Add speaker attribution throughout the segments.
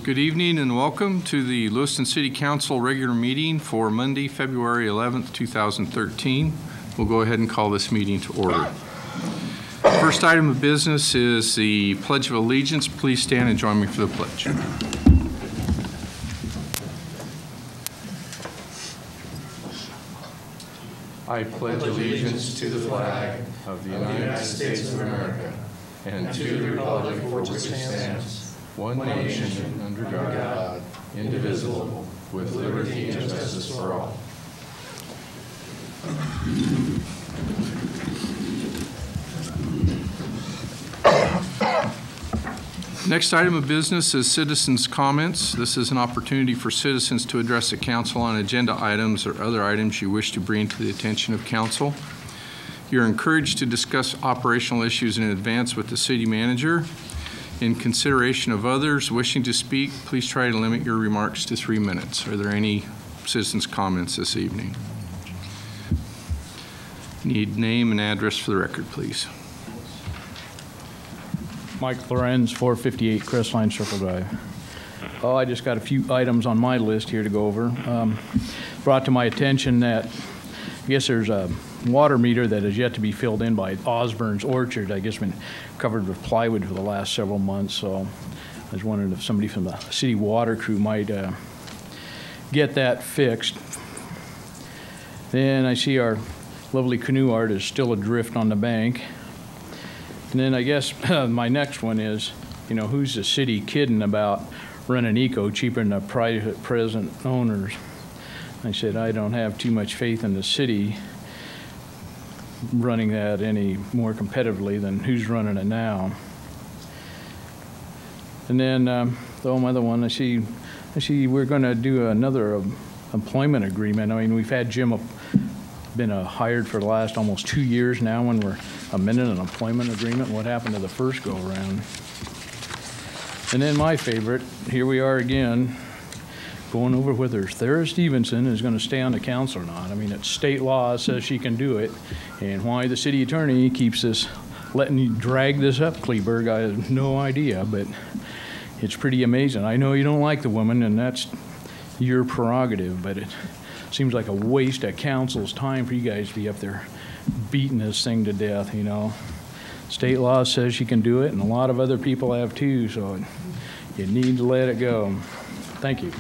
Speaker 1: Good evening and welcome to the Lewiston City Council regular meeting for Monday, February 11th, 2013. We'll go ahead and call this meeting to order. First item of business is the Pledge of Allegiance. Please stand and join me for the pledge. I pledge allegiance to the flag of the United States of America and to the republic for which it stands, one nation, under God, indivisible, with liberty and justice for all. Next item of business is citizens' comments. This is an opportunity for citizens to address the council on agenda items or other items you wish to bring to the attention of council. You're encouraged to discuss operational issues in advance with the city manager. In consideration of others wishing to speak, please try to limit your remarks to 3 minutes. Are there any citizens' comments this evening? Need name and address for the record, please.
Speaker 2: Mike Lorenz, 458 Crestline Circle Drive. Oh, I just got a few items on my list here to go over. Brought to my attention that I guess there's a water meter that is yet to be filled in by Osborne's Orchard. I guess been covered with plywood for the last several months, so I was wondering if somebody from the city water crew might get that fixed. Then I see our lovely canoe art is still adrift on the bank. And then I guess my next one is, you know, who's the city kidding about running eco cheaper than the private present owners? I said, I don't have too much faith in the city running that any more competitively than who's running it now. And then the other one, I see we're going to do another employment agreement. I mean, we've had Jim been hired for the last almost 2 years now when we're amending an employment agreement. What happened to the first go around? And then my favorite, here we are again, going over whether Sarah Stevenson is going to stay on the council or not. I mean, it's state law says she can do it, and why the city attorney keeps this, letting you drag this up, Kleberg, I have no idea, but it's pretty amazing. I know you don't like the woman, and that's your prerogative, but it seems like a waste of council's time for you guys to be up there beating this thing to death, you know. State law says she can do it, and a lot of other people have too, so you need to let it go. Thank you.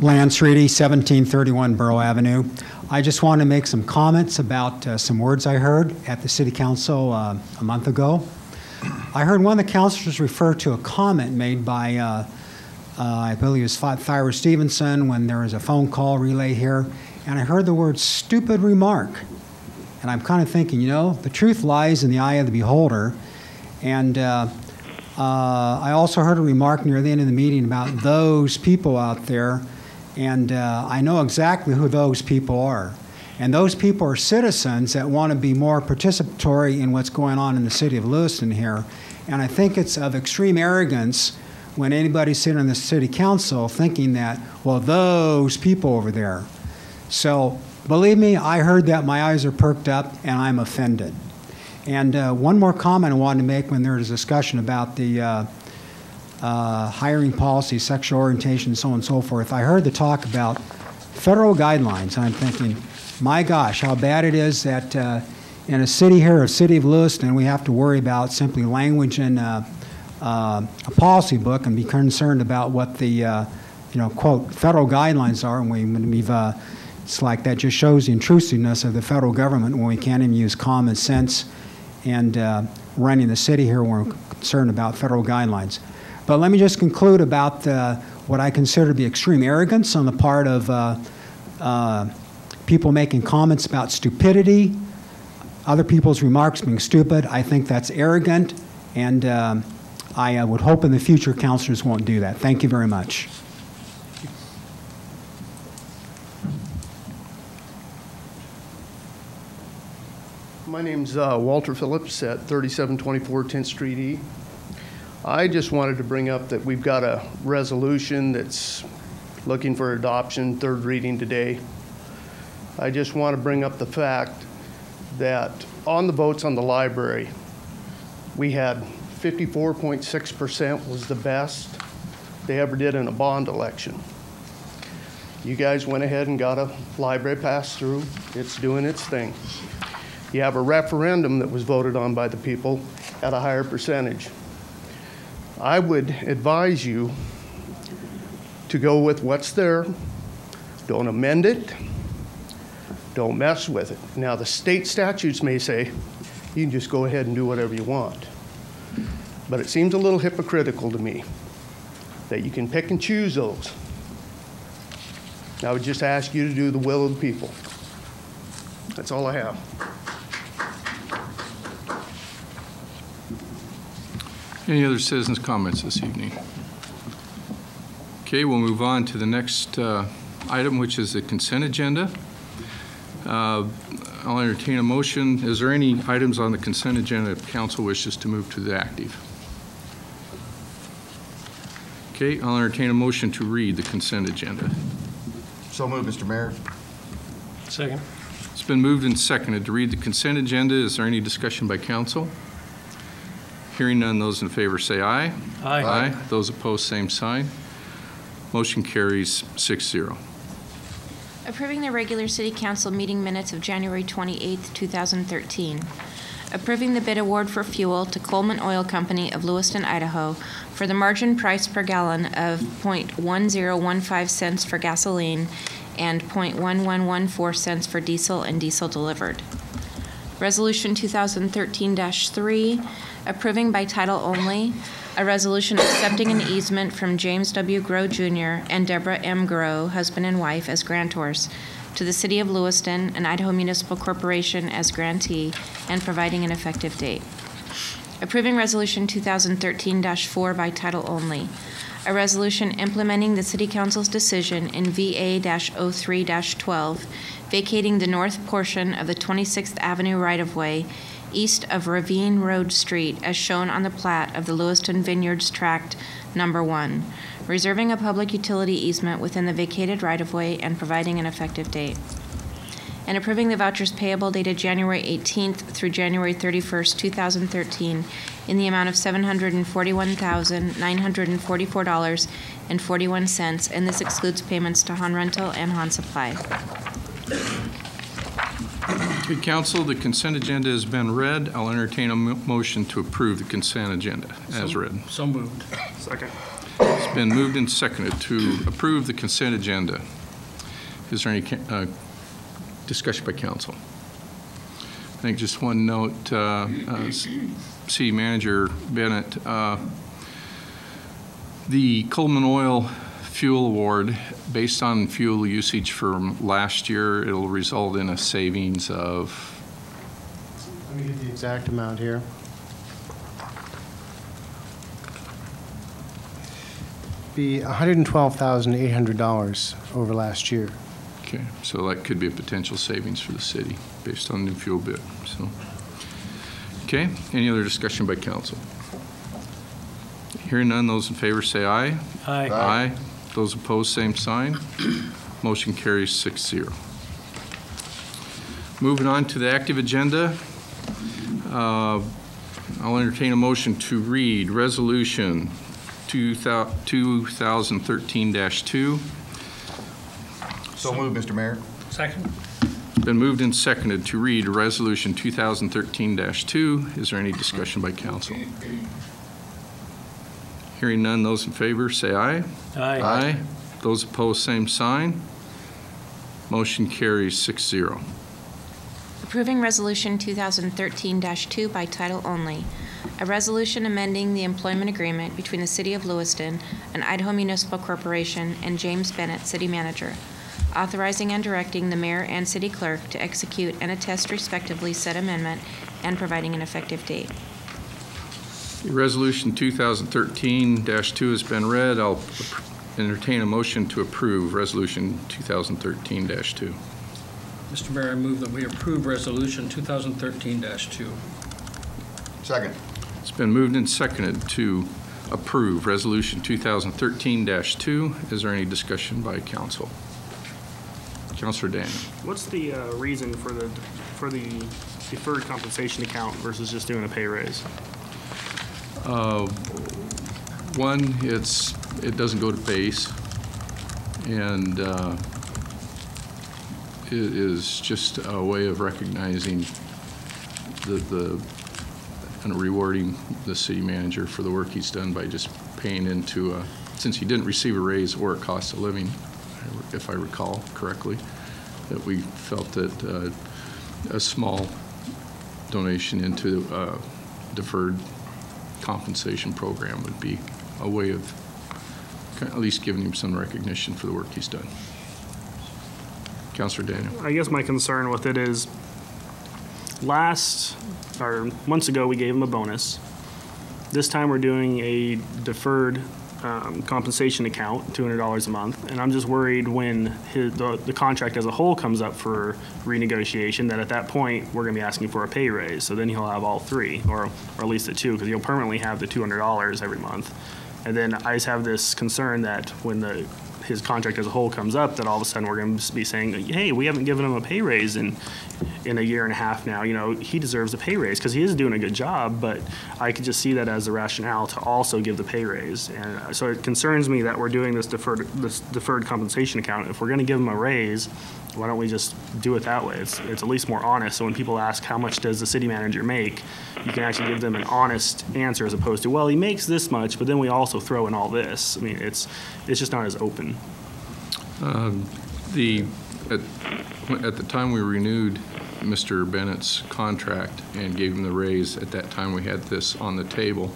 Speaker 3: Lance Reedy, 1731 Borough Avenue. I just want to make some comments about some words I heard at the City Council a month ago. I heard one of the councilors refer to a comment made by, I believe it was Thyra Stevenson when there was a phone call relay here, and I heard the word stupid remark. And I'm kind of thinking, you know, the truth lies in the eye of the beholder. And I also heard a remark near the end of the meeting about those people out there. And I know exactly who those people are. And those people are citizens that want to be more participatory in what's going on in the city of Lewiston here. And I think it's of extreme arrogance when anybody's sitting on the city council thinking that, well, those people over there. So believe me, I heard that, my eyes are perked up, and I'm offended. And one more comment I wanted to make when there was a discussion about the hiring policy, sexual orientation, so on and so forth. I heard the talk about federal guidelines, and I'm thinking, my gosh, how bad it is that in a city here, a city of Lewiston, we have to worry about simply language in a policy book and be concerned about what the, you know, quote, federal guidelines are. And we've it's like that just shows the intrusiveness of the federal government when we can't even use common sense and running the city here when we're concerned about federal guidelines. But let me just conclude about what I consider to be extreme arrogance on the part of people making comments about stupidity, other people's remarks being stupid. I think that's arrogant, and I would hope in the future councilors won't do that. Thank you very much.
Speaker 4: My name's Walter Phillips at 3724 10th Street E. I just wanted to bring up that we've got a resolution that's looking for adoption, third reading today. I just want to bring up the fact that on the votes on the library, we had 54.6% was the best they ever did in a bond election. You guys went ahead and got a library pass through. It's doing its thing. You have a referendum that was voted on by the people at a higher percentage. I would advise you to go with what's there. Don't amend it. Don't mess with it. Now, the state statutes may say you can just go ahead and do whatever you want. But it seems a little hypocritical to me that you can pick and choose those. I would just ask you to do the will of the people. That's all I have.
Speaker 1: Any other citizens' comments this evening? Okay, we'll move on to the next item, which is the consent agenda. I'll entertain a motion. Is there any items on the consent agenda that council wishes to move to the active? Okay, I'll entertain a motion to read the consent agenda.
Speaker 5: So moved, Mr. Mayor.
Speaker 6: Second.
Speaker 1: It's been moved and seconded to read the consent agenda. Is there any discussion by council? Hearing none, those in favor say aye.
Speaker 6: Aye.
Speaker 1: Aye. Those opposed, same sign. Motion carries 6-0.
Speaker 7: Approving the regular City Council meeting minutes of January 28, 2013. Approving the bid award for fuel to Coleman Oil Company of Lewiston, Idaho for the margin price per gallon of .1015 cents for gasoline and .1114 cents for diesel and diesel delivered. Resolution 2013-3, approving by title only, a resolution accepting an easement from James W. Grow Jr. and Deborah M. Grow, husband and wife, as grantors, to the City of Lewiston and Idaho Municipal Corporation as grantee, and providing an effective date. Approving Resolution 2013-4 by title only, a resolution implementing the City Council's decision in VA-03-12, vacating the north portion of the 26th Avenue right-of-way east of Ravine Road Street as shown on the plat of the Lewiston Vineyards Tract Number 1, reserving a public utility easement within the vacated right-of-way and providing an effective date. And approving the vouchers payable dated January 18th through January 31st, 2013 in the amount of $741,944.41, and this excludes payments to Han Rental and Han Supply.
Speaker 1: Good council, the consent agenda has been read. I'll entertain a motion to approve the consent agenda as read.
Speaker 6: So moved.
Speaker 4: Second.
Speaker 1: It's been moved and seconded to approve the consent agenda. Is there any discussion by council? I think just one note, City Manager Bennett, the Coleman Oil Fuel Award, based on fuel usage from last year, it'll result in a savings of?
Speaker 8: Let me get the exact amount here. Be $112,800 over last year.
Speaker 1: Okay, so that could be a potential savings for the city based on the new fuel bid. So, okay, any other discussion by council? Hearing none, those in favor say aye.
Speaker 6: Aye.
Speaker 1: Aye. Those opposed, same sign. Motion carries 6-0. Moving on to the active agenda, I'll entertain a motion to read Resolution 2013-2.
Speaker 5: So moved, Mr. Mayor.
Speaker 6: Second.
Speaker 1: It's been moved and seconded to read Resolution 2013-2. Is there any discussion by council? Hearing none, those in favor say aye.
Speaker 6: Aye.
Speaker 1: Aye. Those opposed, same sign. Motion carries 6-0.
Speaker 7: Approving Resolution 2013-2 by title only, a resolution amending the employment agreement between the City of Lewiston and Idaho Municipal Corporation and James Bennett, City Manager, authorizing and directing the mayor and city clerk to execute and attest respectively said amendment and providing an effective date.
Speaker 1: Resolution 2013-2 has been read. I'll entertain a motion to approve Resolution 2013-2.
Speaker 6: Mr. Mayor, I move that we approve Resolution 2013-2.
Speaker 5: Second.
Speaker 1: It's been moved and seconded to approve Resolution 2013-2. Is there any discussion by council? Councilor Daniel.
Speaker 9: What's the reason for the deferred compensation account versus just doing a pay raise?
Speaker 1: One, it doesn't go to base, and it is just a way of recognizing and rewarding the city manager for the work he's done by just paying into since he didn't receive a raise or a cost of living, if I recall correctly, that we felt that a small donation into a deferred compensation program would be a way of at least giving him some recognition for the work he's done. Councilor Daniel.
Speaker 9: I guess my concern with it is months ago we gave him a bonus. This time we're doing a deferred compensation account, $200 a month, and I'm just worried when the contract as a whole comes up for renegotiation that at that point we're going to be asking for a pay raise. So then he'll have all three, or at least the two, because he'll permanently have the $200 every month. And then I just have this concern that when his contract as a whole comes up, that all of a sudden we're going to be saying, hey, we haven't given him a pay raise in a year and a half now. You know, he deserves a pay raise because he is doing a good job, but I could just see that as a rationale to also give the pay raise. And so it concerns me that we're doing this deferred compensation account. If we're going to give him a raise, why don't we just do it that way? It's at least more honest. So when people ask how much does the city manager make, you can actually give them an honest answer as opposed to, well, he makes this much, but then we also throw in all this. I mean, it's just not as open.
Speaker 1: At the time we renewed Mr. Bennett's contract and gave him the raise, at that time we had this on the table,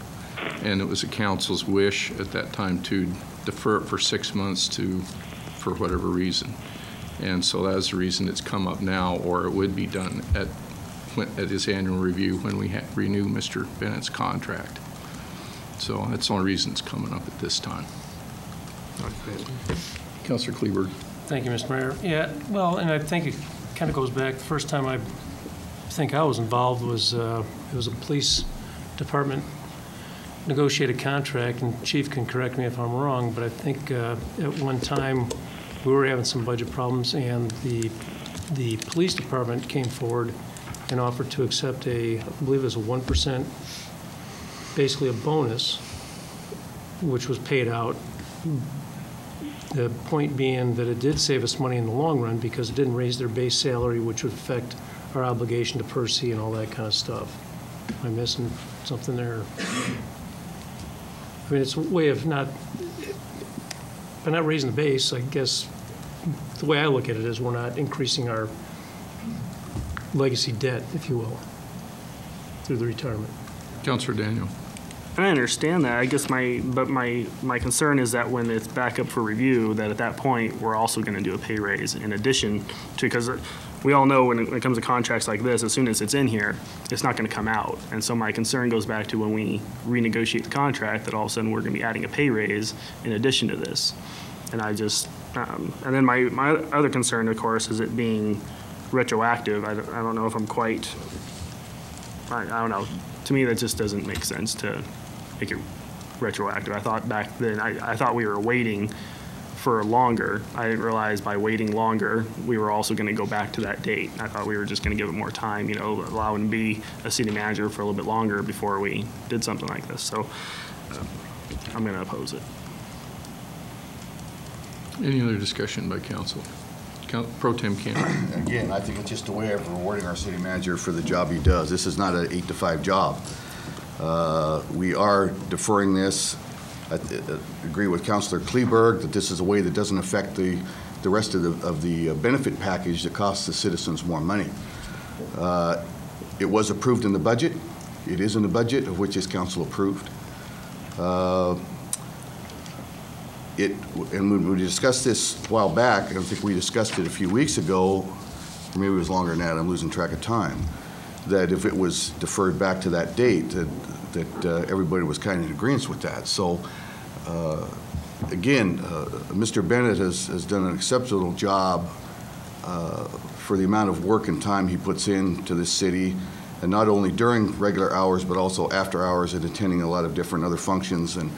Speaker 1: and it was the council's wish at that time to defer it for 6 months for whatever reason. And so that's the reason it's come up now, or it would be done at his annual review when we renew Mr. Bennett's contract. So that's the only reason it's coming up at this time. Councilor Kleberg.
Speaker 10: Thank you, Mr. Mayor. Yeah, well, and I think it kind of goes back, the first time I think I was involved was, it was a police department negotiated contract, and Chief can correct me if I'm wrong, but I think at one time we were having some budget problems, and the police department came forward and offered to accept I believe it was a 1%, basically a bonus, which was paid out. The point being that it did save us money in the long run because it didn't raise their base salary, which would affect our obligation to Percy and all that kind of stuff. Am I missing something there? I mean, it's a way of by not raising the base, I guess, the way I look at it is we're not increasing our legacy debt, if you will, through the retirement.
Speaker 1: Councilor Daniel.
Speaker 9: I understand that. I guess my concern is that when it's back up for review, that at that point we're also going to do a pay raise in addition to, because we all know when it comes to contracts like this, as soon as it's in here, it's not going to come out. And so my concern goes back to when we renegotiate the contract, that all of a sudden we're going to be adding a pay raise in addition to this. And I just, and then my other concern, of course, is it being retroactive. I don't know if I'm quite, I don't know. To me, that just doesn't make sense to make it retroactive. I thought back then, I thought we were waiting for longer. I didn't realize by waiting longer, we were also going to go back to that date. I thought we were just going to give it more time, you know, allow him to be a city manager for a little bit longer before we did something like this. So I'm going to oppose it.
Speaker 1: Any other discussion by council? Pro Tem Cantor.
Speaker 5: Again, I think it's just a way of rewarding our city manager for the job he does. This is not an 8-to-5 job. We are deferring this. I agree with Councilor Kleberg that this is a way that doesn't affect the rest of the benefit package that costs the citizens more money. It was approved in the budget. It is in the budget, of which this council approved. And when we discussed this a while back, I think we discussed it a few weeks ago, or maybe it was longer than that, I'm losing track of time, that if it was deferred back to that date, that everybody was kind of in agreement with that. So again, Mr. Bennett has done an exceptional job for the amount of work and time he puts into this city, and not only during regular hours, but also after hours and attending a lot of different other functions and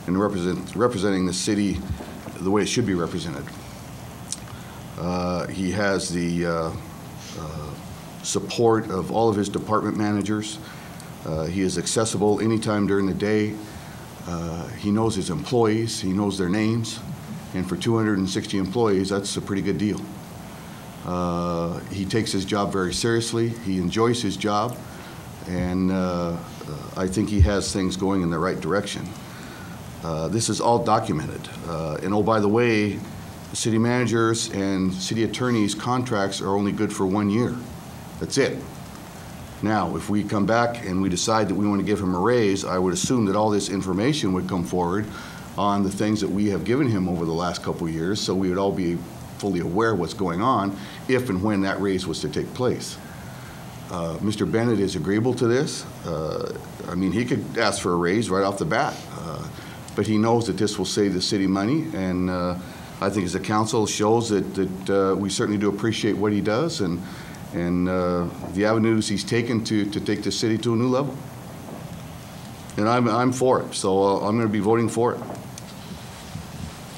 Speaker 5: representing the city the way it should be represented. He has the support of all of his department managers. He is accessible anytime during the day. He knows his employees. He knows their names. And for 260 employees, that's a pretty good deal. He takes his job very seriously. He enjoys his job. And I think he has things going in the right direction. This is all documented. And oh, by the way, city managers and city attorneys' contracts are only good for 1 year. That's it. Now, if we come back and we decide that we want to give him a raise, I would assume that all this information would come forward on the things that we have given him over the last couple of years, so we would all be fully aware of what's going on if and when that raise was to take place. Mr. Bennett is agreeable to this. I mean, he could ask for a raise right off the bat, but he knows that this will save the city money, and I think as a council shows that we certainly do appreciate what he does and the avenues he's taken to take the city to a new level. And I'm for it, so I'm going to be voting for it.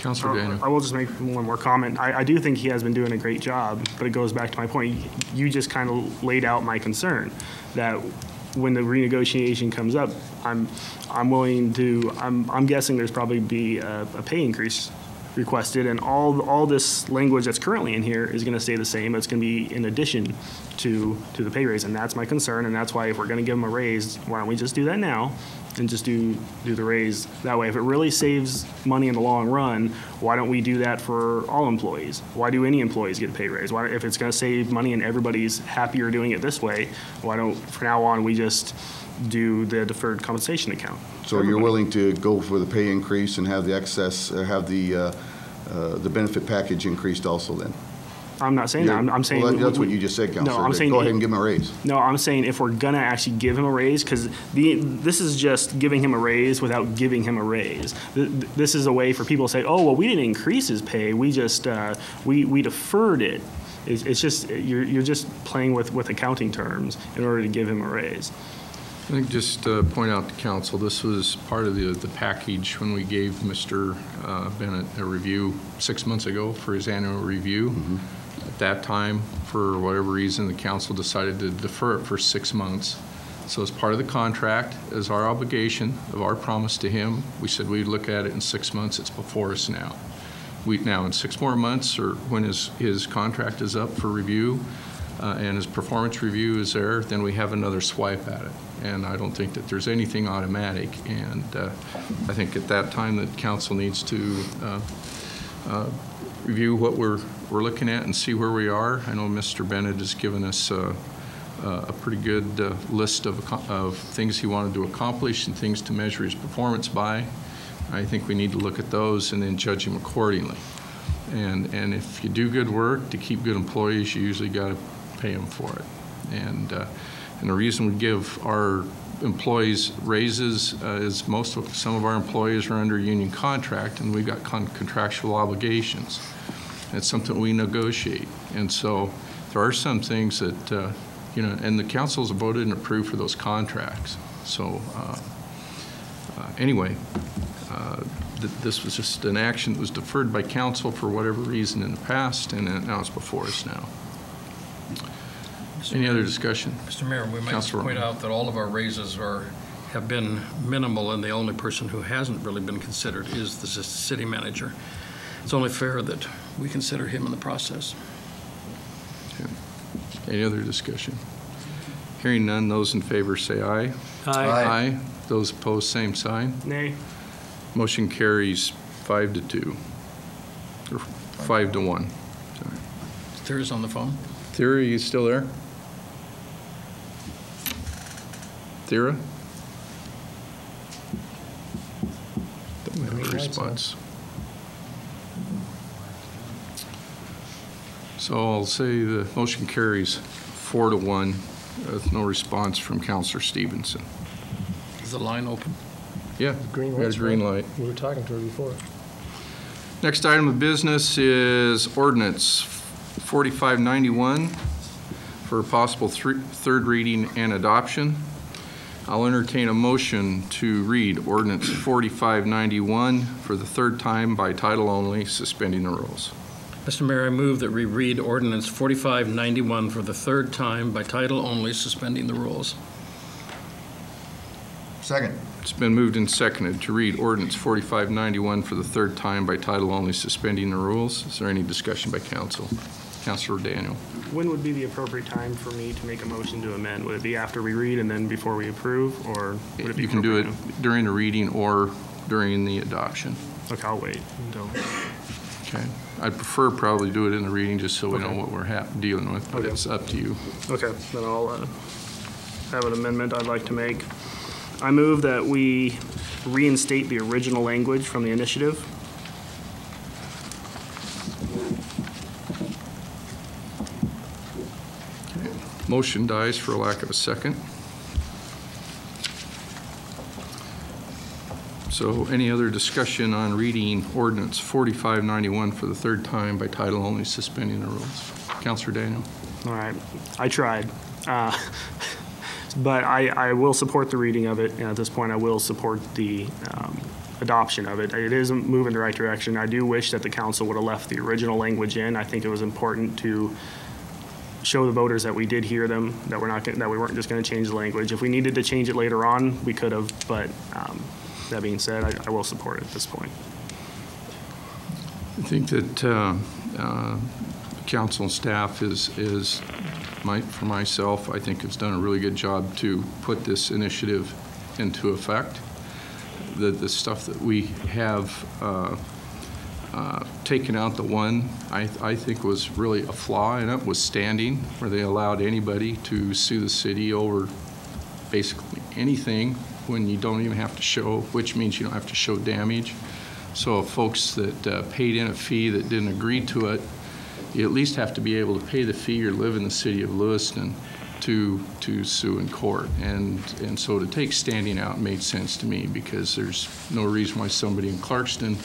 Speaker 1: Councilor Daniel.
Speaker 9: I will just make one more comment. I do think he has been doing a great job, but it goes back to my point. You just kind of laid out my concern that when the renegotiation comes up, I'm willing to. I'm guessing there's probably be a pay increase requested, and all this language that's currently in here is going to stay the same. It's going to be in addition to the pay raise, and that's my concern. And that's why if we're going to give him a raise, why don't we just do that now? And just do the raise that way. If it really saves money in the long run, why don't we do that for all employees? Why do any employees get a pay raise? Why, if it's going to save money and everybody's happier doing it this way, why don't, from now on, we just do the deferred compensation account?
Speaker 5: So you're willing to go for the pay increase and have the excess, have the benefit package increased also then?
Speaker 9: I'm not saying that. I'm saying
Speaker 5: well, that's what you just said, Councilor.
Speaker 9: No, I'm saying
Speaker 5: go ahead and give him a raise.
Speaker 9: No, I'm saying if we're gonna actually give him a raise, because this is just giving him a raise without giving him a raise. This is a way for people to say, oh, well, we didn't increase his pay. We just we deferred it. It's just you're just playing with accounting terms in order to give him a raise.
Speaker 1: I think just point out to council, this was part of the package when we gave Mr. Bennett a review 6 months ago for his annual review. Mm-hmm. At that time, for whatever reason, the council decided to defer it for 6 months. So as part of the contract, as our obligation of our promise to him, we said we'd look at it in 6 months. It's before us now. Now in 6 more months, or when his contract is up for review and his performance review is there, then we have another swipe at it. And I don't think that there's anything automatic. And I think at that time that council needs to review what we're looking at and see where we are. I know Mr. Bennett has given us a pretty good list of things he wanted to accomplish and things to measure his performance by. I think we need to look at those and then judge him accordingly. And if you do good work to keep good employees, you usually got to pay them for it. And the reason we give our employees raises is some of our employees are under union contract, and we've got contractual obligations. It's something we negotiate. And so there are some things that, and the council's voted and approved for those contracts. So anyway, this was just an action that was deferred by council for whatever reason in the past, and now it's before us now. Any other discussion?
Speaker 6: Mr. Mayor, we might
Speaker 1: Councilor
Speaker 6: point out that all of our raises have been minimal, and the only person who hasn't really been considered is the city manager. It's only fair that we consider him in the process.
Speaker 1: Okay. Any other discussion? Hearing none, those in favor say aye.
Speaker 10: Aye.
Speaker 1: Aye. Those opposed, same sign.
Speaker 9: Nay.
Speaker 1: Motion carries 5-2, or 5-1. Sorry.
Speaker 6: There's on the phone.
Speaker 1: Thera, are you still there? Thera? Don't we have a response? So I'll say the motion carries 4-1 with no response from Councilor Stevenson.
Speaker 6: Is the line open?
Speaker 1: Yeah,
Speaker 10: Green
Speaker 1: we got a green light.
Speaker 10: We were talking to her before.
Speaker 1: Next item of business is ordinance 4591 for possible third reading and adoption. I'll entertain a motion to read ordinance 4591 for the third time by title only, suspending the rules.
Speaker 6: Mr. Mayor, I move that we read ordinance 4591 for the third time by title only, suspending the rules.
Speaker 5: Second.
Speaker 1: It's been moved and seconded to read ordinance 4591 for the third time by title only, suspending the rules. Is there any discussion by council? Councilor Daniel.
Speaker 9: When would be the appropriate time for me to make a motion to amend? Would it be after we read and then before we approve, or would it be
Speaker 1: You can do it
Speaker 9: appropriate now?
Speaker 1: during the reading or during the adoption.
Speaker 9: Okay, I'll wait until.
Speaker 1: Okay. I'd prefer probably do it in the reading just so we know
Speaker 9: Okay.
Speaker 1: what we're dealing with, but
Speaker 9: Okay.
Speaker 1: it's up to you.
Speaker 9: Okay, then I'll have an amendment I'd like to make. I move that we reinstate the original language from the initiative.
Speaker 1: Motion dies for lack of a second. So any other discussion on reading ordinance 4591 for the third time by title only, suspending the rules? Councilor Daniel.
Speaker 9: All right, I tried. But I will support the reading of it, and at this point, I will support the adoption of it. It is a move in the right direction. I do wish that the council would have left the original language in. I think it was important to show the voters that we did hear them, that we weren't just going to change the language. If we needed to change it later on, we could have, but that being said, I will support it at this point.
Speaker 1: I think that council and staff for myself, I think has done a really good job to put this initiative into effect. The stuff that we have taken out, the one I think was really a flaw in it was standing, where they allowed anybody to sue the city over basically anything when you don't even have to show, which means you don't have to show damage. So folks that paid in a fee that didn't agree to it, you at least have to be able to pay the fee or live in the city of Lewiston to sue in court. And so to take standing out made sense to me, because there's no reason why somebody in Clarkston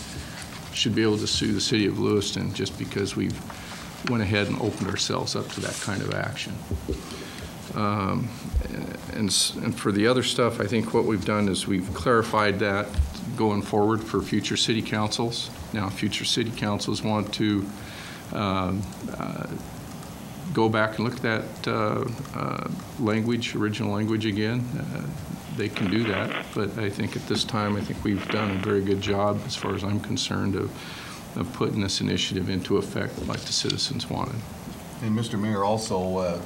Speaker 1: should be able to sue the city of Lewiston just because we've went ahead and opened ourselves up to that kind of action. And for the other stuff, I think what we've done is we've clarified that going forward for future city councils. Now, future city councils want to go back and look at that original language again, they can do that. But I think at this time, I think we've done a very good job, as far as I'm concerned, of putting this initiative into effect like the citizens wanted.
Speaker 5: And Mr. Mayor, also,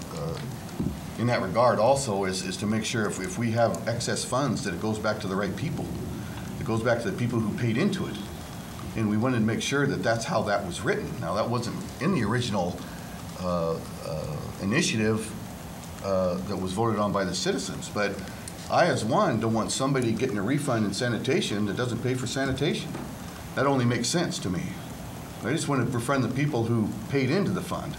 Speaker 5: in that regard, also is to make sure if we have excess funds, that it goes back to the right people. It goes back to the people who paid into it. And we wanted to make sure that that's how that was written. Now, that wasn't in the original initiative that was voted on by the citizens. But I, as one, don't want somebody getting a refund in sanitation that doesn't pay for sanitation. That only makes sense to me. I just want to befriend the people who paid into the fund.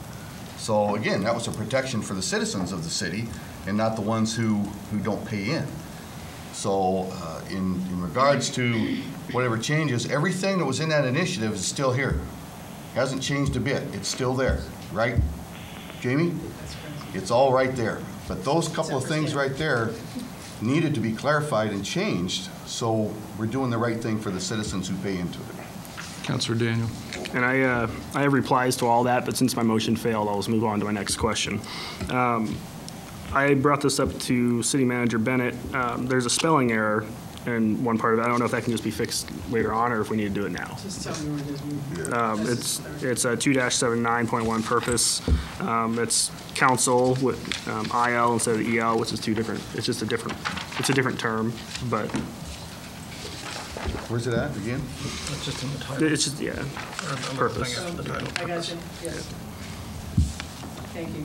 Speaker 5: So again, that was a protection for the citizens of the city and not the ones who don't pay in. So in regards to whatever changes, everything that was in that initiative is still here. Hasn't changed a bit. It's still there, right, Jamie? It's all right there. But those couple of things right there needed to be clarified and changed, so we're doing the right thing for the citizens who pay into it.
Speaker 1: Councilor Daniel.
Speaker 9: And I have replies to all that, but since my motion failed, I'll just move on to my next question. I brought this up to City Manager Bennett. There's a spelling error in one part of it. I don't know if that can just be fixed later on or if we need to do it now.
Speaker 11: Just tell me where it is.
Speaker 9: It's 2-79.1 purpose. It's council with IL instead of EL, which is two different. It's just a different term, but
Speaker 5: Where's it at again?
Speaker 6: It's just in the title.
Speaker 9: it's just, yeah, purpose.
Speaker 6: Thing after the title.
Speaker 11: I got you, yes. Thank you.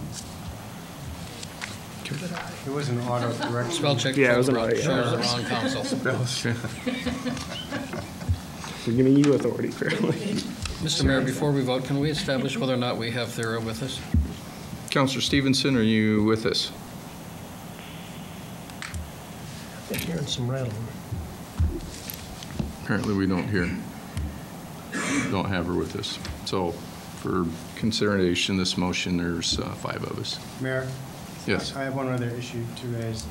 Speaker 8: It was an auto correction.
Speaker 6: Spell check.
Speaker 9: Yeah, it was an
Speaker 6: shows
Speaker 9: auto-
Speaker 6: the wrong council.
Speaker 9: We're giving you authority, apparently.
Speaker 6: Mr. Mayor, before we vote, can we establish whether or not we have Thera with us?
Speaker 1: Councilor Stevenson, are you with us?
Speaker 10: I'm hearing some rattling.
Speaker 1: Apparently we don't have her with us. So for consideration, this motion, there's 5 of us.
Speaker 8: Mayor?
Speaker 1: Yes.
Speaker 8: I have one other issue to raise.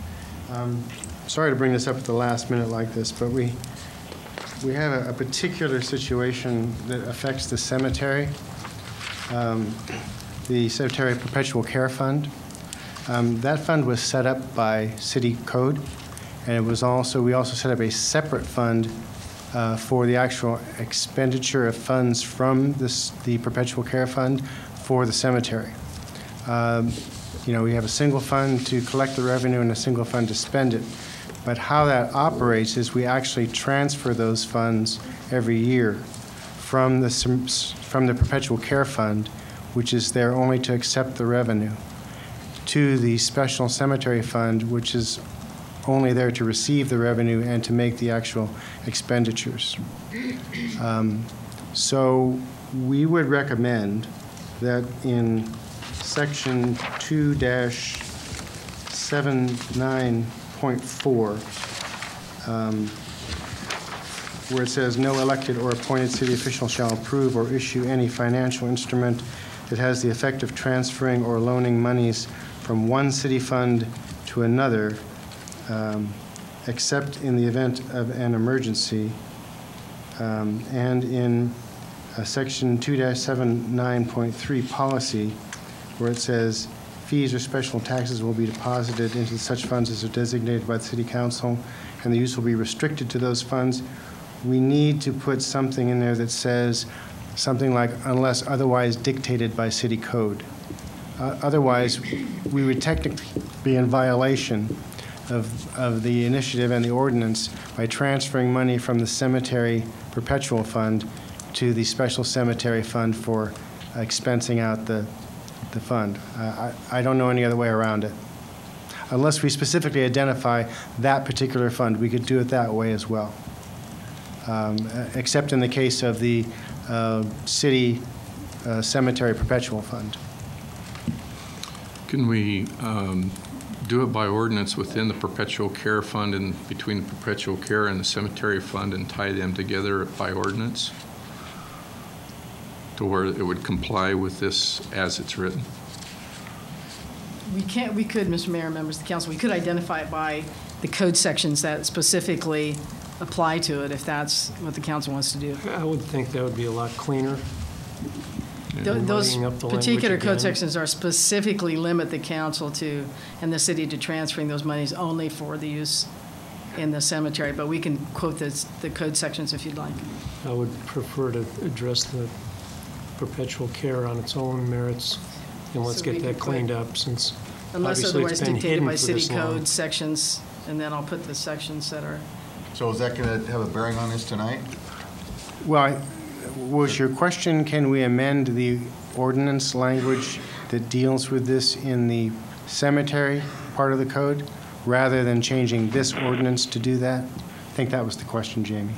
Speaker 8: Sorry to bring this up at the last minute like this, but we have a particular situation that affects the cemetery. the Cemetery Perpetual Care Fund. That fund was set up by city code, and it was also, we also set up a separate fund for the actual expenditure of funds from the Perpetual Care Fund for the cemetery. You know, we have a single fund to collect the revenue and a single fund to spend it. But how that operates is we actually transfer those funds every year from the Perpetual Care Fund, which is there only to accept the revenue, to the Special Cemetery Fund, which is only there to receive the revenue and to make the actual expenditures. So we would recommend that in Section 2-79.4, where it says, no elected or appointed city official shall approve or issue any financial instrument that has the effect of transferring or loaning monies from one city fund to another, except in the event of an emergency. And in Section 2-79.3 policy, where it says fees or special taxes will be deposited into such funds as are designated by the City Council, and the use will be restricted to those funds. We need to put something in there that says something like, unless otherwise dictated by city code. Otherwise, we would technically be in violation of the initiative and the ordinance by transferring money from the Cemetery Perpetual Fund to the Special Cemetery Fund for expensing out the fund. I don't know any other way around it. Unless we specifically identify that particular fund, we could do it that way as well. Except in the case of the City Cemetery Perpetual Fund.
Speaker 1: Can we do it by ordinance within the Perpetual Care Fund and between the Perpetual Care and the Cemetery Fund and tie them together by ordinance to where it would comply with this as it's written?
Speaker 11: We could, Mr. Mayor and members of the council, we could identify it by the code sections that specifically apply to it if that's what the council wants to do.
Speaker 10: I would think that would be a lot cleaner.
Speaker 11: Those
Speaker 10: Muddying up the
Speaker 11: particular
Speaker 10: language
Speaker 11: code
Speaker 10: again.
Speaker 11: sections are specifically limit the council to, and the city to transferring those monies only for the use in the cemetery, but we can quote the code sections if you'd like.
Speaker 10: I would prefer to address the perpetual care on its own merits, and let's
Speaker 11: So we
Speaker 10: get that
Speaker 11: could put-
Speaker 10: cleaned up since
Speaker 11: Unless
Speaker 10: obviously
Speaker 11: otherwise
Speaker 10: it's been
Speaker 11: dictated
Speaker 10: hidden
Speaker 11: by
Speaker 10: for
Speaker 11: city
Speaker 10: this long.
Speaker 11: code sections, and then I'll put the sections that are.
Speaker 5: So is that going to have a bearing on this tonight?
Speaker 8: Well, was your question, can we amend the ordinance language that deals with this in the cemetery part of the code, rather than changing this ordinance to do that? I think that was the question, Jamie.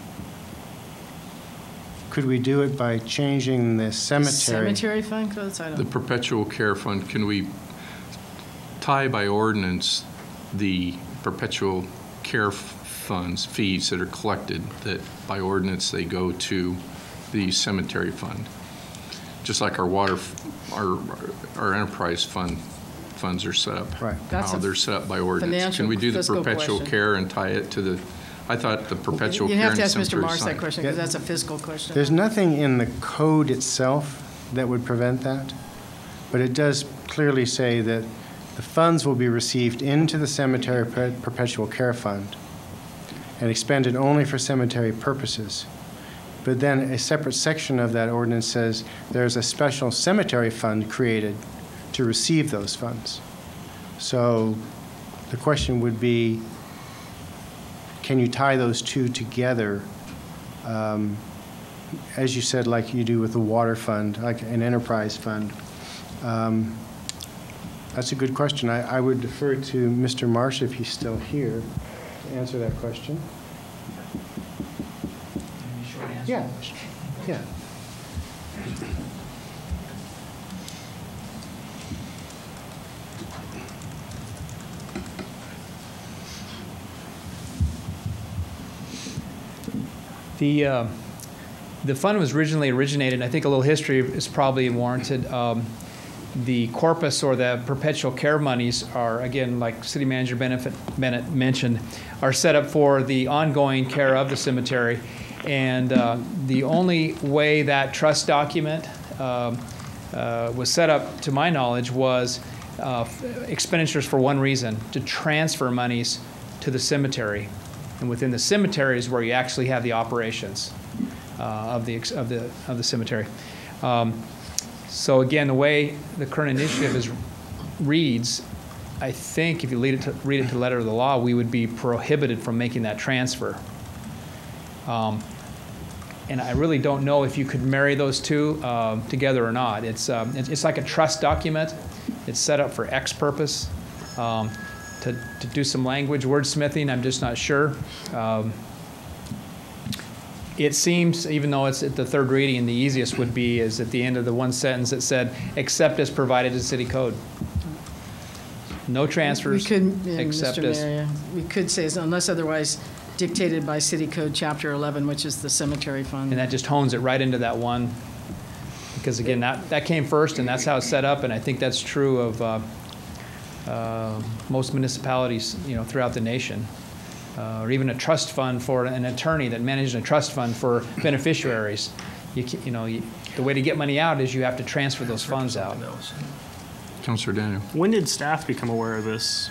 Speaker 8: Could we do it by changing the cemetery?
Speaker 11: Cemetery fund codes, I
Speaker 1: The
Speaker 11: don't.
Speaker 1: Perpetual Care Fund, can we tie by ordinance the Perpetual Care funds, fees that are collected, that by ordinance they go to the cemetery fund? Just like our water, our enterprise funds are set up.
Speaker 8: Right.
Speaker 11: That's
Speaker 1: How
Speaker 11: a
Speaker 1: they're set up by ordinance.
Speaker 11: financial,
Speaker 1: Can we do the
Speaker 11: fiscal
Speaker 1: perpetual
Speaker 11: question.
Speaker 1: care and tie it to the, I thought the perpetual
Speaker 11: You
Speaker 1: care
Speaker 11: have
Speaker 1: and
Speaker 11: to
Speaker 1: the
Speaker 11: ask Mr.
Speaker 1: cemetery
Speaker 11: Marsh that
Speaker 1: sign.
Speaker 11: question, because that's a fiscal question.
Speaker 8: There's nothing in the code itself that would prevent that, but it does clearly say that the funds will be received into the Cemetery Perpetual Care Fund and expended only for cemetery purposes. But then a separate section of that ordinance says there's a special cemetery fund created to receive those funds. So the question would be, can you tie those two together, as you said, like you do with the water fund, like an enterprise fund? That's a good question. I would defer to Mr. Marsh, if he's still here, to answer that question. Yeah, yeah.
Speaker 12: The fund was originally originated, I think a little history is probably warranted. The corpus or the perpetual care monies are, again, like City Manager Bennett mentioned, are set up for the ongoing care of the cemetery. And the only way that trust document was set up, to my knowledge, was expenditures for one reason, to transfer monies to the cemetery. And within the cemetery is where you actually have the operations of the cemetery. So again, the way the current initiative reads, I think if you read it to the letter of the law, we would be prohibited from making that transfer. And I really don't know if you could marry those two together or not. It's like a trust document. It's set up for X purpose. To do some language wordsmithing, I'm just not sure. It seems, even though it's at the third reading, the easiest would be is at the end of the one sentence that said, except as provided in city code. No transfers, except as...
Speaker 11: We could say, unless otherwise dictated by City Code Chapter 11, which is the cemetery fund.
Speaker 12: And that just hones it right into that one. Because again, that came first, and that's how it's set up, and I think that's true of most municipalities, throughout the nation. Or even a trust fund for an attorney that manages a trust fund for beneficiaries. The way to get money out is you have to transfer those funds out.
Speaker 1: Councilor Daniel.
Speaker 9: When did staff become aware of this?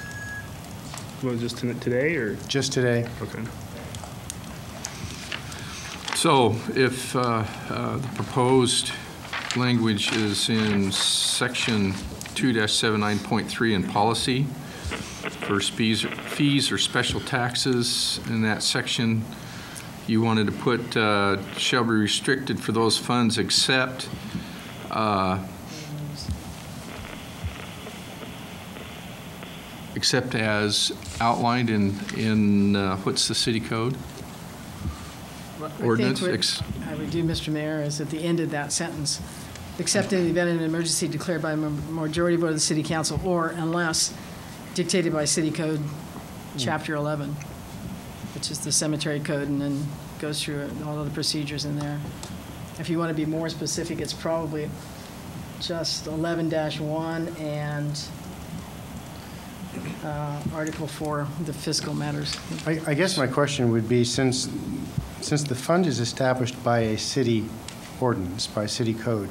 Speaker 9: Was it just today or?
Speaker 8: Just today.
Speaker 9: Okay.
Speaker 1: So if the proposed language is in section 2-79.3 in policy for fees or special taxes, in that section you wanted to put shall be restricted for those funds except as outlined in what's the city code? Ordinance?
Speaker 11: I think what I would do, Mr. Mayor, is at the end of that sentence, except in the event of an emergency declared by a majority vote of the City Council, or unless dictated by City Code Chapter 11, which is the cemetery code, and then goes through all of the procedures in there. If you want to be more specific, it's probably just 11-1 and Article 4, the fiscal matters.
Speaker 8: I guess my question would be, since the fund is established by a city ordinance, by city code,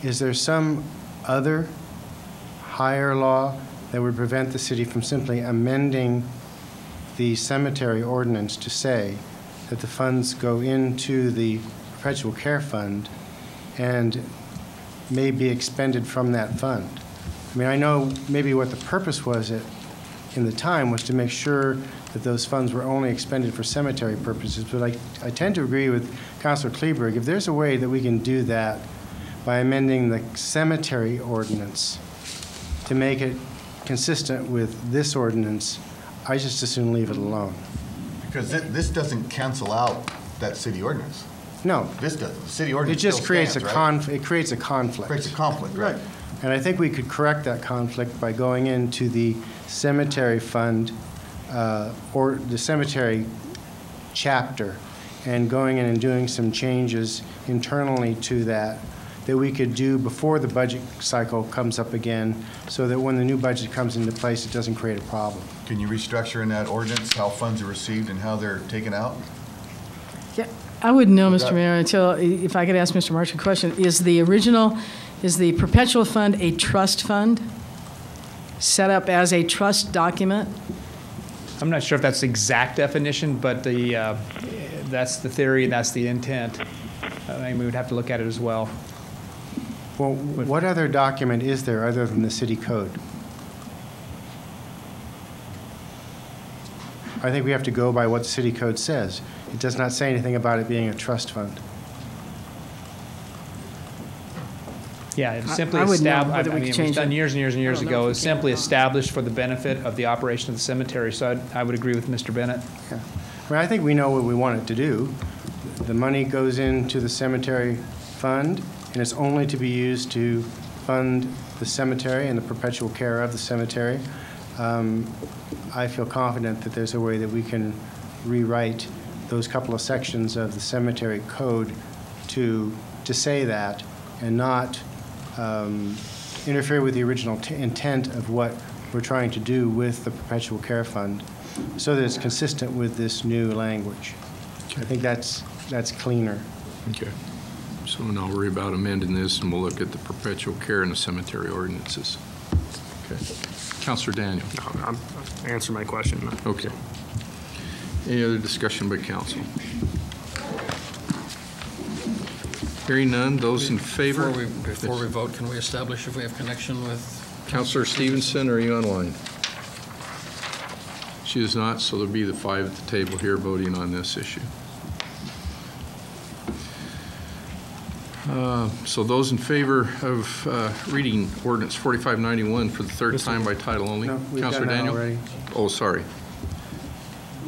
Speaker 8: is there some other higher law that would prevent the city from simply amending the cemetery ordinance to say that the funds go into the perpetual care fund and may be expended from that fund? I mean, I know maybe what the purpose was in the time was to make sure that those funds were only expended for cemetery purposes, but I tend to agree with Councilor Kleberg. If there's a way that we can do that by amending the cemetery ordinance to make it consistent with this ordinance, I just as soon leave it alone.
Speaker 5: Because this doesn't cancel out that city ordinance.
Speaker 8: No.
Speaker 5: This doesn't. The city ordinance
Speaker 8: It just
Speaker 5: still
Speaker 8: creates
Speaker 5: stands,
Speaker 8: a
Speaker 5: right?
Speaker 8: conflict. It creates a conflict.
Speaker 5: Creates a conflict, right.
Speaker 8: And I think we could correct that conflict by going into the cemetery fund or the cemetery chapter and going in and doing some changes internally to that we could do before the budget cycle comes up again, so that when the new budget comes into place, it doesn't create a problem.
Speaker 5: Can you restructure in that ordinance how funds are received and how they're taken out?
Speaker 11: Yeah, I wouldn't know, Mr. Mayor, until, if I could ask Mr. March a question. Is the perpetual fund a trust fund set up as a trust document?
Speaker 12: I'm not sure if that's the exact definition, but that's the theory and that's the intent. I mean, we would have to look at it as well.
Speaker 8: Well, what other document is there other than the city code? I think we have to go by what the city code says. It does not say anything about it being a trust fund.
Speaker 12: Yeah, it's simply
Speaker 11: I wouldn't know
Speaker 12: established.
Speaker 11: whether
Speaker 12: I
Speaker 11: we
Speaker 12: mean,
Speaker 11: could
Speaker 12: it was
Speaker 11: change
Speaker 12: done
Speaker 11: it.
Speaker 12: years and years and years
Speaker 11: I don't know
Speaker 12: ago.
Speaker 11: if
Speaker 12: It's
Speaker 11: we can
Speaker 12: simply
Speaker 11: or not.
Speaker 12: established for the benefit of the operation of the cemetery. So I would agree with Mr. Bennett.
Speaker 8: Yeah. I mean, I think we know what we want it to do. The money goes into the cemetery fund, and it's only to be used to fund the cemetery and the perpetual care of the cemetery. I feel confident that there's a way that we can rewrite those couple of sections of the cemetery code to say that and not interfere with the original intent of what we're trying to do with the perpetual care fund, so that it's consistent with this new language. I think that's cleaner.
Speaker 1: Okay. So now worry about amending this, and we'll look at the perpetual care and the cemetery ordinances. Okay. Counselor Daniel.
Speaker 9: No, answer my question.
Speaker 1: Okay. Any other discussion by council? Hearing none, those in favor?
Speaker 6: Before we vote, can we establish if we have connection with?
Speaker 1: Counselor Stevenson, are you online? She is not, so there'll be the 5 at the table here voting on this issue. So those in favor of reading ordinance 4591 for the third time by title only?
Speaker 8: No, we've
Speaker 1: Counselor
Speaker 8: done that
Speaker 1: Daniel?
Speaker 8: already.
Speaker 1: Oh, sorry.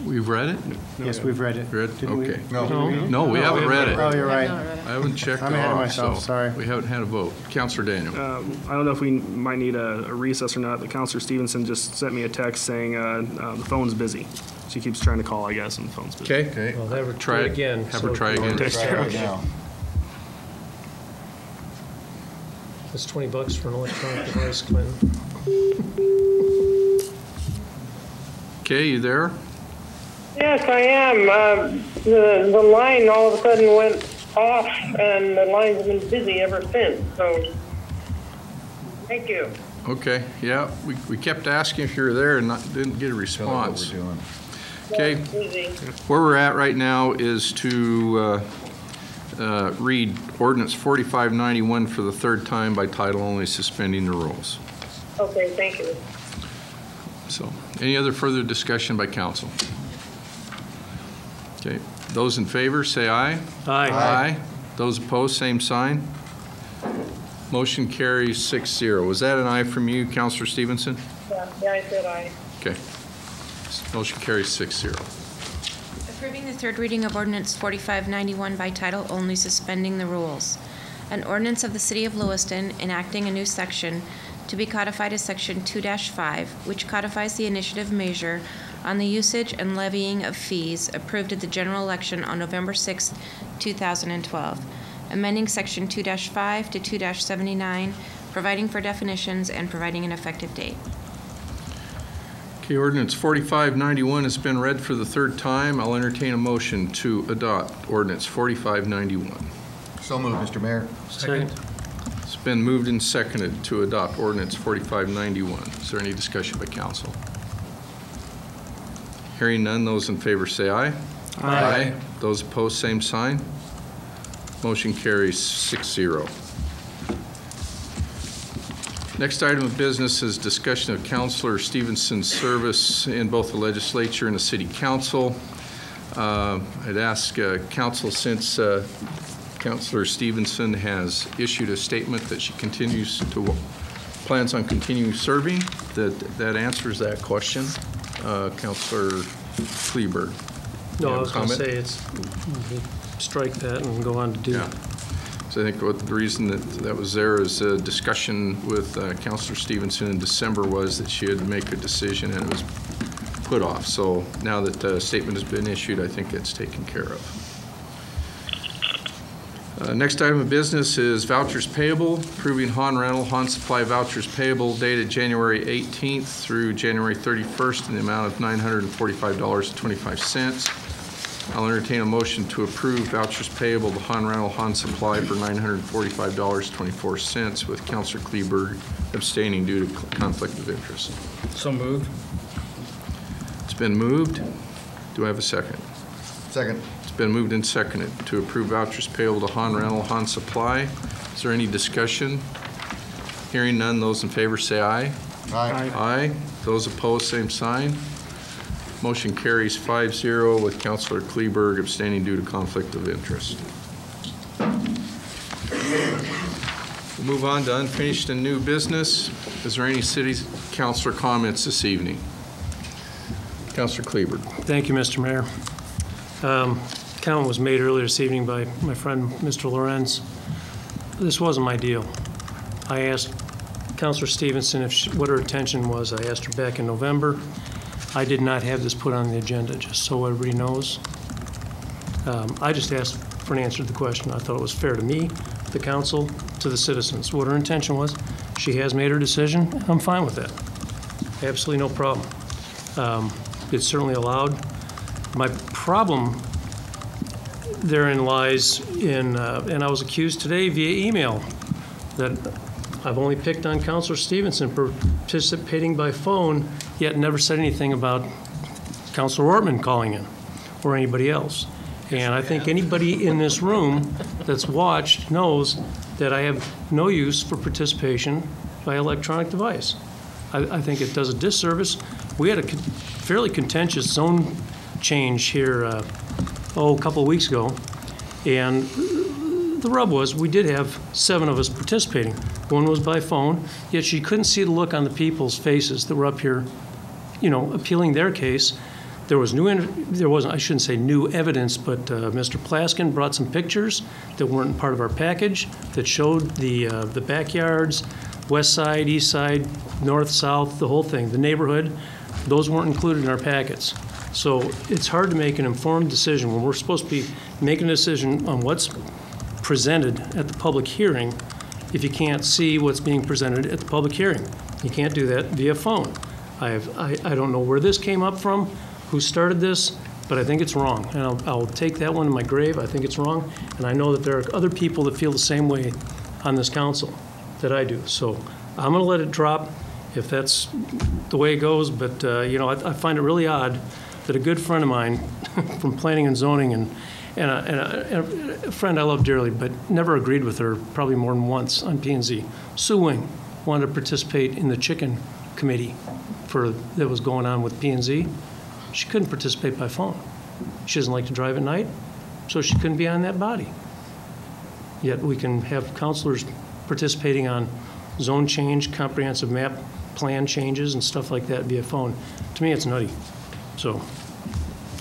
Speaker 1: We've read it?
Speaker 8: Yes, we've read it.
Speaker 1: Read?
Speaker 8: Didn't we?
Speaker 1: Okay.
Speaker 8: No.
Speaker 1: No, we haven't read it.
Speaker 8: Oh, you're right.
Speaker 1: I haven't checked
Speaker 8: I'm
Speaker 1: it
Speaker 8: ahead of
Speaker 1: off,
Speaker 8: myself,
Speaker 1: so
Speaker 8: sorry.
Speaker 1: we haven't had a vote. Counselor Daniel.
Speaker 9: I don't know if we might need a recess or not, but Counselor Stevenson just sent me a text saying the phone's busy. She keeps trying to call, I guess, and the phone's busy.
Speaker 1: Okay.
Speaker 10: Well, have her
Speaker 1: Try
Speaker 10: try
Speaker 1: it
Speaker 10: again.
Speaker 1: Have her try again.
Speaker 9: Okay.
Speaker 10: It's $20 for an electronic device, Clinton.
Speaker 1: Okay, you there?
Speaker 13: Yes, I am. The line all of a sudden went off, and the line's been busy ever since, so thank you.
Speaker 1: Okay, yeah, we kept asking if you were there and didn't get a response. Okay, where we're at right now is to read ordinance 4591 for the third time by title only, suspending the rules.
Speaker 13: Okay, thank you.
Speaker 1: So, any other further discussion by council? Okay, those in favor, say aye.
Speaker 10: Aye.
Speaker 1: Aye. Those opposed, same sign. Motion carries 6-0. Was that an aye from you, Counselor Stevenson?
Speaker 13: Yeah, I said aye.
Speaker 1: Okay. Motion carries 6-0.
Speaker 7: Approving the third reading of ordinance 4591 by title only, suspending the rules. An ordinance of the City of Lewiston enacting a new section to be codified as Section 2-5, which codifies the initiative measure on the usage and levying of fees approved at the general election on November 6, 2012, amending Section 2-5 to 2-79, providing for definitions and providing an effective date.
Speaker 1: Okay, ordinance 4591 has been read for the third time. I'll entertain a motion to adopt ordinance 4591.
Speaker 5: So moved, Mr. Mayor.
Speaker 10: Second.
Speaker 1: It's been moved and seconded to adopt ordinance 4591. Is there any discussion by council? Hearing none, those in favor say aye. Aye. Those opposed, same sign. Motion carries 6-0. Next item of business is discussion of Councilor Stevenson's service in both the legislature and the city council. I'd ask council, since Councilor Stevenson has issued a statement that she plans on continuing serving, that answers that question. Councilor Kleberg.
Speaker 10: No, I was going to say strike that and go on to do.
Speaker 1: Yeah. So I think what the reason that was there is a discussion with Councilor Stevenson in December was that she had to make a decision and it was put off. So now that the statement has been issued, I think it's taken care of. Next item of business is vouchers payable, approving Han rental, Han supply vouchers payable dated January 18th through January 31st in the amount of $945.25. I'll entertain a motion to approve vouchers payable to Han rental, Han supply for $945.24 with Councilor Kleberg abstaining due to conflict of interest.
Speaker 6: So moved.
Speaker 1: It's been moved. Do I have a second?
Speaker 5: Second.
Speaker 1: Been moved and seconded to approve vouchers payable to Han rental, Han supply. Is there any discussion? Hearing none, those in favor say aye.
Speaker 5: Aye.
Speaker 1: Aye. Those opposed, same sign. Motion carries 5-0 with Councilor Kleberg abstaining due to conflict of interest. We'll move on to unfinished and new business. Is there any city councilor comments this evening? Councilor Kleberg.
Speaker 10: Thank you, Mr. Mayor. Comment was made earlier this evening by my friend, Mr. Lorenz. This wasn't my deal. I asked Councilor Stevenson what her intention was. I asked her back in November. I did not have this put on the agenda, just so everybody knows. I just asked for an answer to the question. I thought it was fair to me, the council, to the citizens. What her intention was, she has made her decision. I'm fine with that. Absolutely no problem. It's certainly allowed. My problem therein lies in, and I was accused today via email that I've only picked on Councilor Stevenson for participating by phone, yet never said anything about Councilor Ortman calling in or anybody else. And I think anybody in this room that's watched knows that I have no use for participation by electronic device. I think it does a disservice. We had a fairly contentious zone change here, a couple of weeks ago, and the rub was we did have 7 of us participating. One was by phone, yet she couldn't see the look on the people's faces that were up here, appealing their case. There wasn't, I shouldn't say new evidence, but Mr. Plaskin brought some pictures that weren't part of our package that showed the backyards, west side, east side, north, south, the whole thing, the neighborhood. Those weren't included in our packets. So it's hard to make an informed decision when we're supposed to be making a decision on what's presented at the public hearing if you can't see what's being presented at the public hearing. You can't do that via phone. I don't know where this came up from, who started this, but I think it's wrong. And I'll take that one to my grave. I think it's wrong. And I know that there are other people that feel the same way on this council that I do. So I'm going to let it drop if that's the way it goes. But, I find it really odd that a good friend of mine from planning and zoning and a friend I love dearly, but never agreed with her probably more than once on P&Z, Sue Wing, wanted to participate in the chicken committee that was going on with P&Z. She couldn't participate by phone. She doesn't like to drive at night, so she couldn't be on that body. Yet we can have counselors participating on zone change, comprehensive map plan changes and stuff like that via phone. To me, it's nutty. So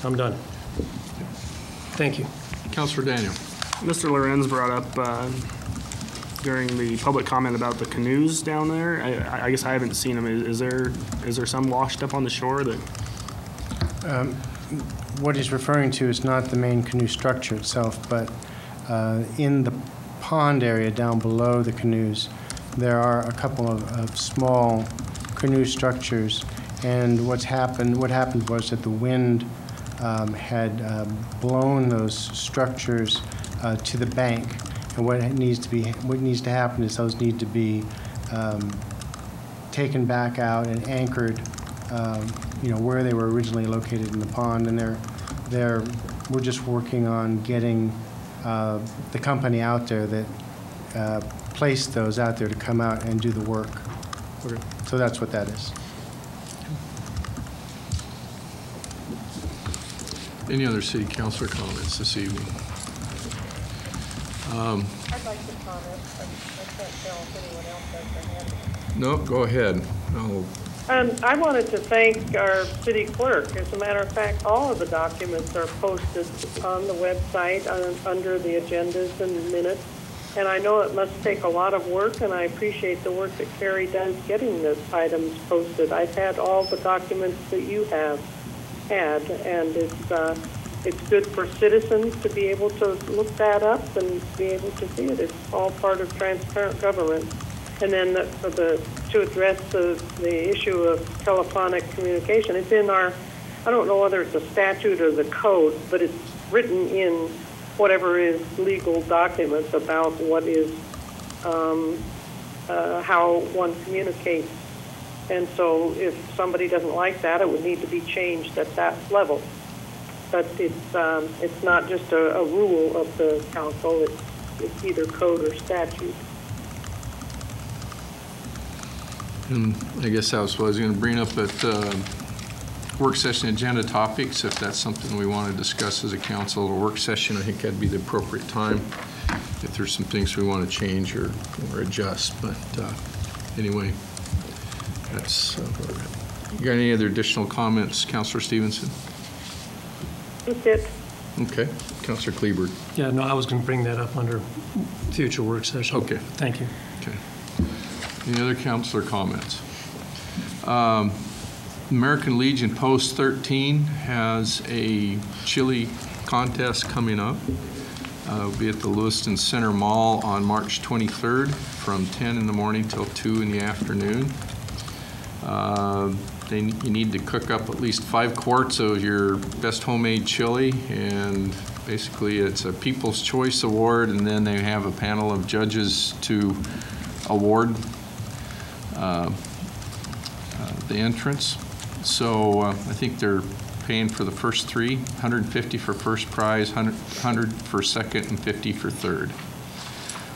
Speaker 10: I'm done. Thank you.
Speaker 1: Councilor Daniel.
Speaker 9: Mr. Lorenz brought up during the public comment about the canoes down there. I guess I haven't seen them. Is there some washed up on the shore that?
Speaker 8: What he's referring to is not the main canoe structure itself, but in the pond area down below the canoes, there are a couple of small canoe structures. And what happened was that the wind had blown those structures to the bank. And what needs to happen is those need to be taken back out and anchored where they were originally located in the pond, and we're just working on getting the company out there that placed those out there to come out and do the work.
Speaker 9: Okay.
Speaker 8: So that's what that is.
Speaker 1: Any other city councilor comments this evening?
Speaker 13: I'd like to comment. I can't tell if anyone else has their hand up.
Speaker 1: No, go ahead.
Speaker 13: I wanted to thank our city clerk. As a matter of fact, all of the documents are posted on the website under the agendas and minutes. And I know it must take a lot of work, and I appreciate the work that Carrie does getting the items posted. I've had all the documents that you have had, and it's good for citizens to be able to look that up and be able to see it. It's all part of transparent government. And then to address the issue of telephonic communication, it's in our, I don't know whether it's a statute or the code, but it's written in whatever is legal documents about what is, how one communicates. And so if somebody doesn't like that, it would need to be changed at that level. But it's not just a rule of the council, it's either code or statute.
Speaker 1: And I guess that was what I was going to bring up at work session agenda topics. If that's something we want to discuss as a council at a work session, I think that'd be the appropriate time if there's some things we want to change or adjust. But anyway, that's you got any other additional comments, Councilor Stevenson?
Speaker 13: That's it.
Speaker 1: Okay. Councilor Kleberg.
Speaker 10: Yeah, no, I was going to bring that up under future work session.
Speaker 1: Okay.
Speaker 10: Thank you.
Speaker 1: Okay. Any other councilor comments? American Legion Post 13 has a chili contest coming up. It'll be at the Lewiston Center Mall on March 23rd from 10 in the morning till 2 in the afternoon. You need to cook up at least 5 quarts of your best homemade chili and Basically, it's a People's Choice Award, and then they have a panel of judges to award the entrance. So I think they're paying for the first three, $150 for first prize, $100 for second, and $50 for third.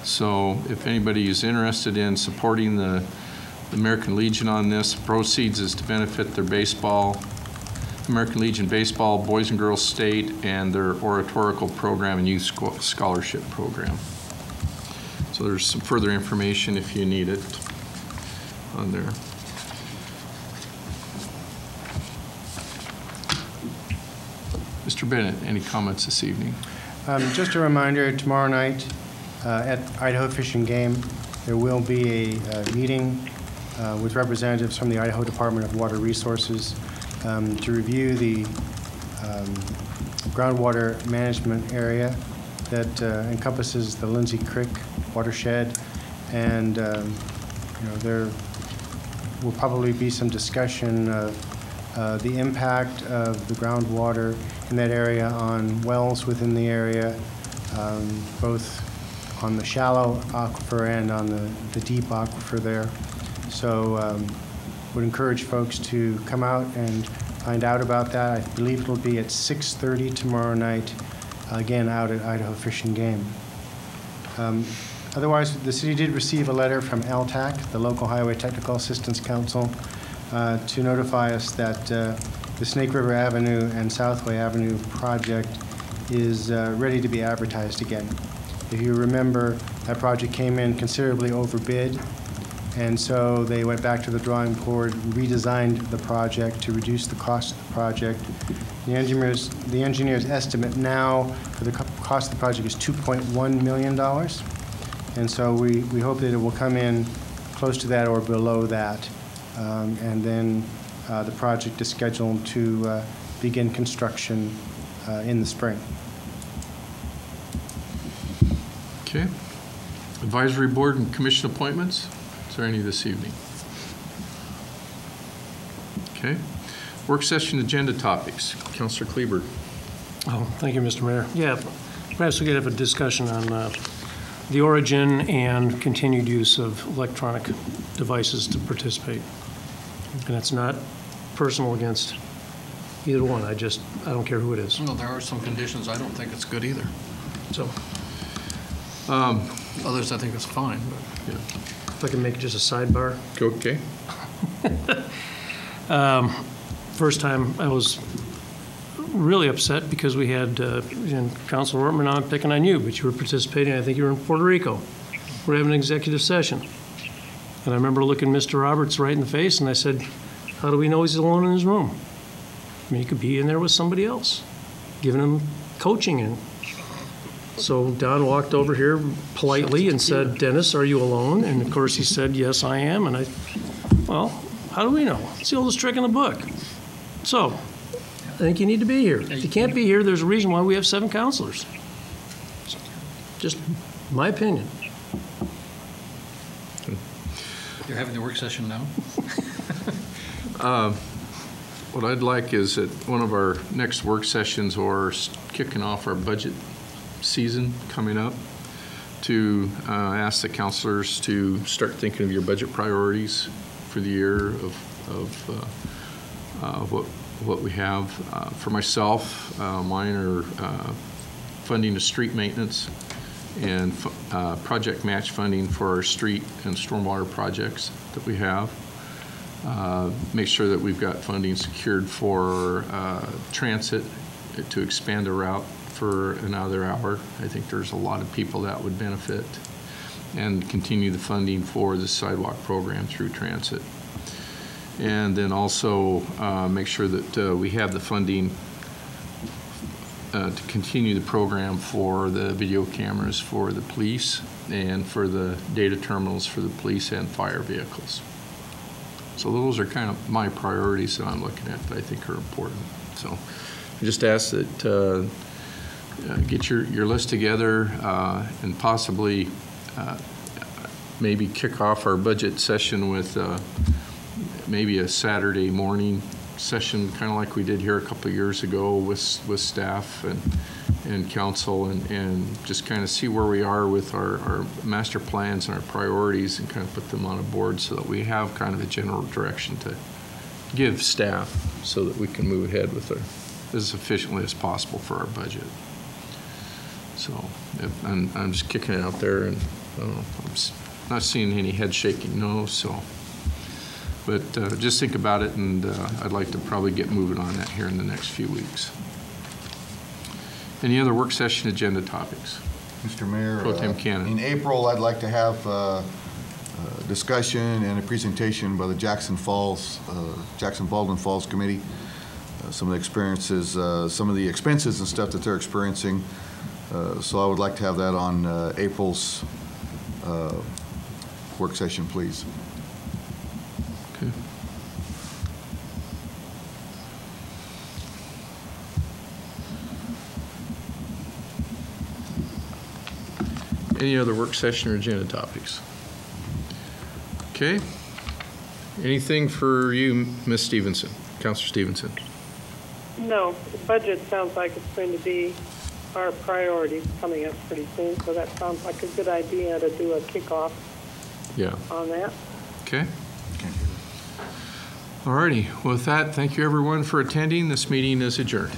Speaker 1: So if anybody is interested in supporting the American Legion on this, proceeds is to benefit their baseball, American Legion baseball, boys and girls state, and their oratorical program and youth scholarship program. So there's some further information if you need it on there. Mr. Bennett, any comments this evening?
Speaker 8: Just a reminder, tomorrow night at Idaho Fish and Game, there will be a meeting with representatives from the Idaho Department of Water Resources to review the groundwater management area that encompasses the Lindsay Creek watershed, and there will probably be some discussion of the impact of the groundwater in that area on wells within the area, both on the shallow aquifer and on the deep aquifer there. So would encourage folks to come out and find out about that. I believe it'll be at 6:30 tomorrow night, again out at Idaho Fish and Game. Otherwise, the city did receive a letter from LTAC, the Local Highway Technical Assistance Council, to notify us that the Snake River Avenue and Southway Avenue project is ready to be advertised again. If you remember, that project came in considerably overbid, and so they went back to the drawing board, redesigned the project to reduce the cost of the project. The engineer's estimate now for the cost of the project is $2.1 million, and so we hope that it will come in close to that or below that, and then the project is scheduled to begin construction in the spring.
Speaker 1: Okay. Advisory Board and Commission appointments. Is there any this evening? Okay. Work session agenda topics. Councilor Kleberg.
Speaker 10: Oh, thank you, Mr. Mayor. Yeah, perhaps we could have a discussion on the origin and continued use of electronic devices to participate. And it's not personal against either one. I don't care who it is.
Speaker 6: No, there are some conditions I don't think it's good either. So, others I think it's fine. But.
Speaker 1: Yeah.
Speaker 10: If I can make just a sidebar.
Speaker 1: Okay.
Speaker 10: First time I was really upset because we had Councilor Ortman on picking on you, but you were participating. I think you were in Puerto Rico. We're having an executive session. And I remember looking Mr. Roberts right in the face, and I said, how do we know he's alone in his room? I mean, he could be in there with somebody else, giving him coaching. And so Don walked over here politely and said, Dennis, are you alone? And of course he said, yes, I am. And well, how do we know? It's the oldest trick in the book. So I think you need to be here. If you can't be here, there's a reason why we have 7 counselors. Just my opinion.
Speaker 6: You're having the work session now?
Speaker 1: What I'd like is at one of our next work sessions or kicking off our budget season coming up to ask the counselors to start thinking of your budget priorities for the year of what we have. For myself, mine are funding of street maintenance and project match funding for our street and stormwater projects that we have. Make sure that we've got funding secured for transit to expand the route for another hour. I think there's a lot of people that would benefit, and continue the funding for the sidewalk program through transit. And then also make sure that we have the funding to continue the program for the video cameras for the police and for the data terminals for the police and fire vehicles. So those are kind of my priorities that I'm looking at that I think are important. So I just ask that get your list together and possibly maybe kick off our budget session with maybe a Saturday morning session, kind of like we did here a couple of years ago with staff, and and council and just kind of see where we are with our master plans and our priorities and kind of put them on a board so that we have kind of a general direction to give staff so that we can move ahead with as efficiently as possible for our budget. So I'm just kicking it out there, and I don't know, I'm not seeing any head shaking, no, so. But just think about it, and I'd like to probably get moving on that here in the next few weeks. Any other work session agenda topics?
Speaker 5: Mr. Mayor,
Speaker 1: Pro Tem Cannon.
Speaker 5: in April, I'd like to have discussion and a presentation by the Jackson Baldwin Falls Committee. Some of the experiences, some of the expenses and stuff that they're experiencing. So I would like to have that on April's work session, please.
Speaker 1: Okay. Any other work session or agenda topics? Okay. Anything for you, Ms. Stevenson, Councilor Stevenson?
Speaker 13: No, the budget sounds like it's going to be our priority coming up pretty soon, so that sounds like a good idea to do a kickoff on that.
Speaker 1: Okay. All righty. With that, thank you everyone for attending. This meeting is adjourned.